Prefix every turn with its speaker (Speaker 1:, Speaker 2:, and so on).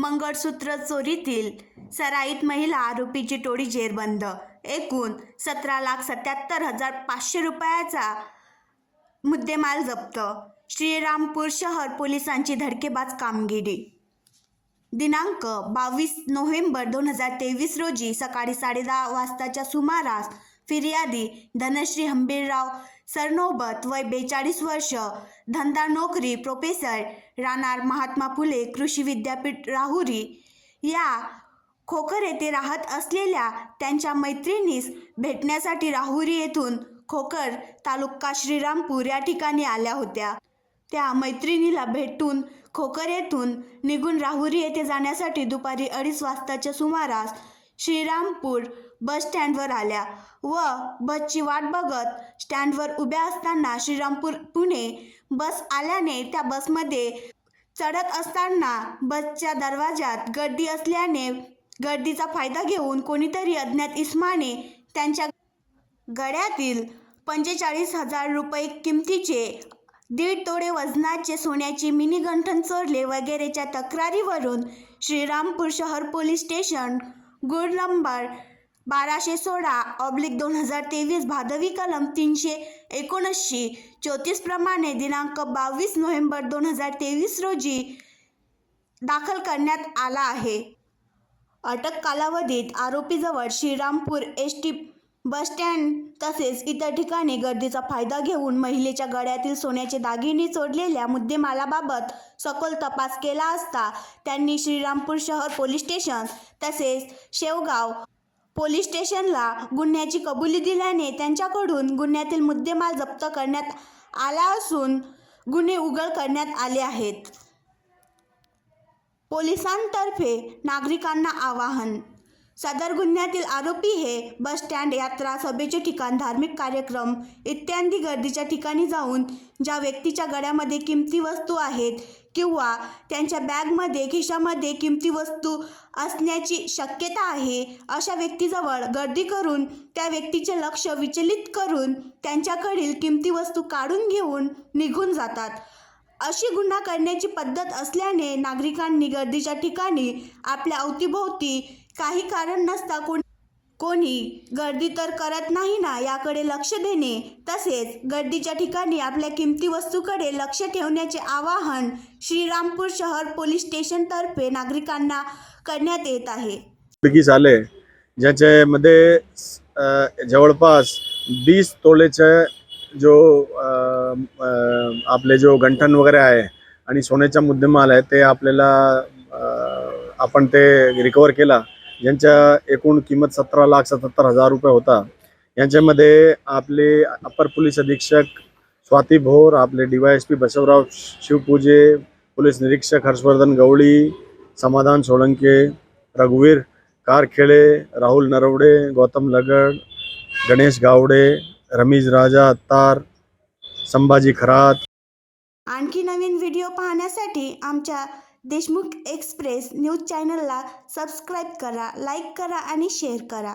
Speaker 1: मंगळसूत्र चोरीतील सराईत महिला आरोपीची टोळी जेरबंद। एकूण 17,77,500 रुपयाचा मुद्देमाल जप्त। श्रीरामपूर शहर पोलिसांची धडकेबाज कामगिरी। दिनांक 22 नोव्हेंबर 2023 रोजी सकाळी 10:30 वाजताच्या सुमारास फिर्यादी धनश्री हंबीरराव सरनोबत वय 42 वर्ष, धंदा नोकरी, प्रोफेसर, राहणार महात्मा फुले कृषी विद्यापीठ राहुरी या खोखर येथे राहत असलेल्या त्यांच्या मैत्रिणीस भेटण्यासाठी राहुरी येथून खोखर तालुका श्रीरामपूर या ठिकाणी आल्या होत्या। त्या मैत्रिणीला भेटून खोखर येथून निघून राहुरी येथे जाण्यासाठी दुपारी 2:30 वाजताच्या सुमारास श्रीरामपूर बस स्टँडवर आल्या व बसची वाट बघत स्टँडवर उभ्या असताना श्रीरामपूर पुणे बस आल्याने त्या बसमध्ये चढत असताना बसच्या दरवाजात गर्दी असल्याने गर्दीचा फायदा घेऊन कोणीतरी अज्ञात इसमाने त्यांच्या गळ्यातील 45,000 रुपये किमतीचे 1.5 तोळे वजनाचे सोन्याची मिनी गंठण चोरले वगैरेच्या तक्रारीवरून श्रीरामपूर शहर पोलीस स्टेशन गुण नंबर 1216/2023 भादवी कलम 379-34 प्रमाणे दिनांक 22 नोव्हेंबर 2023 रोजी दाखल करण्यात आला आहे। अटक कालावधीत आरोपीजवळ श्रीरामपूर एसटी बस स्टँड तसेच इतर ठिकाणी गर्दीचा फायदा घेऊन महिलेच्या गळ्यातील सोन्याचे दागिने चोरलेल्या मुद्देमालाबाबत सखोल तपास केला असता त्यांनी श्रीरामपूर शहर पोलीस स्टेशन तसेच शेवगाव पोलीस स्टेशनला गुन्ह्याची कबुली दिल्याने त्यांच्याकडून गुन्ह्यातील मुद्देमाल जप्त करण्यात आला असून गुन्हे उघड करण्यात आले आहेत। पोलिसांतर्फे नागरिकांना आवाहन। सदर गुन्ह्यातील आरोपी हे बस स्टँड, यात्रा, सभेचे ठिकाण, धार्मिक कार्यक्रम इत्यादी गर्दीच्या ठिकाणी जाऊन ज्या व्यक्तीच्या गळ्यामध्ये किमती वस्तू आहेत किंवा त्यांच्या बॅगमध्ये खिशामध्ये किमती वस्तू असण्याची शक्यता आहे अशा व्यक्तीजवळ गर्दी करून त्या व्यक्तीचे लक्ष विचलित करून त्यांच्याकडील किमती वस्तू काढून घेऊन निघून जातात। अशी गुन्हा करण्याची पद्धत असल्याने नागरिकांनी गर्दीच्या ठिकाणी आपल्या अवतीभोवती काही कारण नसता कोणी गर्दी तर करत नाही ना याकडे लक्ष देणे तसेच गर्दीच्या ठिकाणी आपल्या किमती वस्तूकडे लक्ष ठेवण्याचे आवाहन श्रीरामपूर शहर पोलीस स्टेशनतर्फे नागरिकांना करण्यात येत आहे।
Speaker 2: झाले ज्याच्यामध्ये जवळपास 20 तोलेचे जो आपले जो गंठण वगैरे आहे आणि सोन्याचा मुद्देमाल आहे ते आपल्याला आपण ते रिकवर केला, ज्यांच्या एकूण किंमत 17,77,000 रुपये होता। यांच्यामध्ये आपले अपर पोलीस अधीक्षक स्वाती भोर, आपले DYSP बसवराव शिवपूजे, पोलीस निरीक्षक हर्षवर्धन गवळी, समाधान सोळंके, रघुवीर कारखेळे, राहुल नरवडे, गौतम लगड, गणेश गावडे, रमेश राजा अत्तार, संभाजी खरात।
Speaker 1: आणखी नवीन व्हिडिओ पाहण्यासाठी आमच्या देशमुख एक्सप्रेस न्यूज चॅनलला सबस्क्राईब करा, लाईक करा आणि शेअर करा।